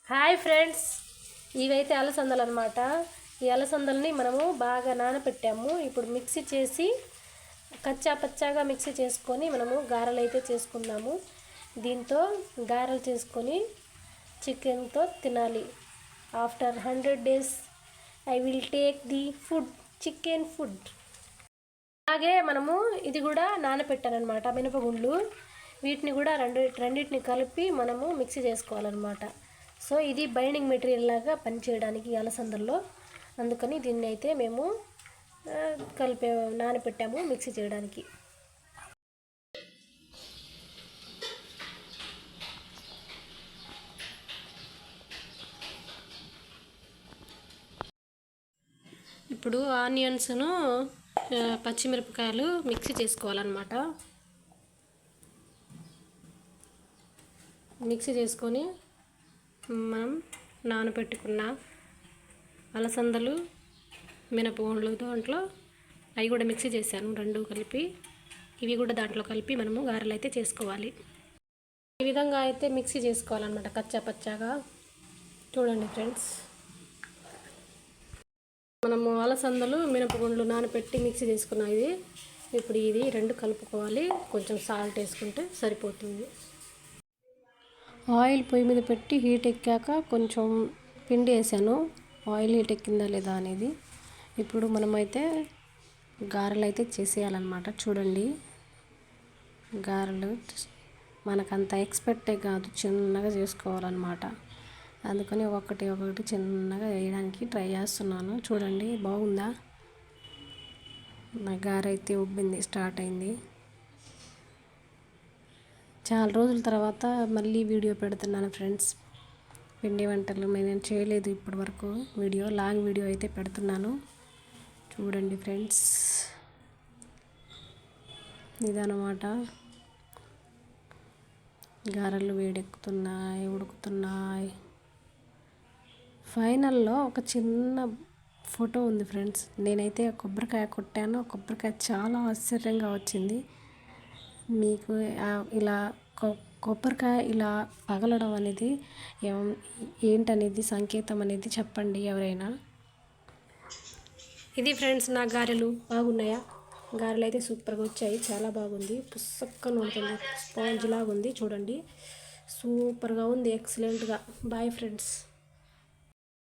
Hi friends, ఇవైతే అలసందలు అనమాట. ఈ అలసందల్ని మనము బాగా నానబెట్టాము. ఇప్పుడు మిక్సీ చేసి కచ్చా పచ్చాగా మిక్సీ చేసుకొని మనము గారెలు అయితే చేసుకుందాము. దీంతో గారెలు చేసుకొని చికెన్తో తినాలి. After 100 days I will take the food, chicken food. అలాగే మనము ఇది కూడా నానబెట్టానమాట, మినపగుండ్లు. వీటిని కూడా రెండింటిని కలిపి మనము మిక్సీ చేసుకోవాలన్నమాట. సో ఇది బైండింగ్ మెటీరియల్ లాగా పనిచేయడానికి అలసందల్లో, అందుకని దీన్ని అయితే మేము నానబెట్టాము మిక్సీ చేయడానికి. ఇప్పుడు ఆనియన్స్ను పచ్చిమిరపకాయలు మిక్సీ చేసుకోవాలన్నమాట. మిక్సీ చేసుకొని మనం నానబెట్టుకున్న అలసందలు, మినపగుండ్లు దాంట్లో అవి కూడా మిక్సీ చేశాను, రెండు కలిపి. ఇవి కూడా దాంట్లో కలిపి మనము గారెలు అయితే చేసుకోవాలి. ఈ విధంగా అయితే మిక్సీ చేసుకోవాలన్నమాట, కచ్చా పచ్చాగా. చూడండి ఫ్రెండ్స్, మనము అలసందలు, మినపగుండ్లు నానబెట్టి మిక్సీ చేసుకున్నాం. ఇప్పుడు ఇది రెండు కలుపుకోవాలి. కొంచెం సాల్ట్ వేసుకుంటే సరిపోతుంది. ఆయిల్ పొయ్యి మీద పెట్టి హీట్ ఎక్కాక కొంచెం పిండి వేసాను, ఆయిల్ హీట్ ఎక్కిందా లేదా అనేది. ఇప్పుడు మనమైతే గారెలు అయితే చేసేయాలన్నమాట. చూడండి, గారెలు మనకంత ఎక్స్పెక్టే కాదు, చిన్నగా చేసుకోవాలన్నమాట. అందుకని ఒకటి చిన్నగా వేయడానికి ట్రై చేస్తున్నాను. చూడండి, బాగుందా? నా గారె అయితే ఉబ్బింది, స్టార్ట్ అయింది. చాలా రోజుల తర్వాత మళ్ళీ వీడియో పెడుతున్నాను ఫ్రెండ్స్. పిండి వంటలు నేను చేయలేదు ఇప్పటి వరకు. లాంగ్ వీడియో అయితే పెడుతున్నాను. చూడండి ఫ్రెండ్స్, ఇదన్నమాట. గారెలు వేడెక్కుతున్నాయి, ఉడుకుతున్నాయి. ఫైనల్లో ఒక చిన్న ఫోటో ఉంది ఫ్రెండ్స్. నేనైతే కొబ్బరికాయ కొట్టాను. కొబ్బరికాయ చాలా ఆశ్చర్యంగా వచ్చింది. మీకు ఇలా కొబ్బరికాయ ఇలా పగలడం అనేది ఏంటనేది సంకేతం అనేది చెప్పండి ఎవరైనా. ఇది ఫ్రెండ్స్, నా గారెలు బాగున్నాయా? గారెలు అయితే సూపర్గా వచ్చాయి, చాలా బాగుంది. పుస్తకం ఉంటుంది, స్పాంజ్ లాగా ఉంది. చూడండి, సూపర్గా ఉంది, ఎక్సలెంట్గా. Boy friends.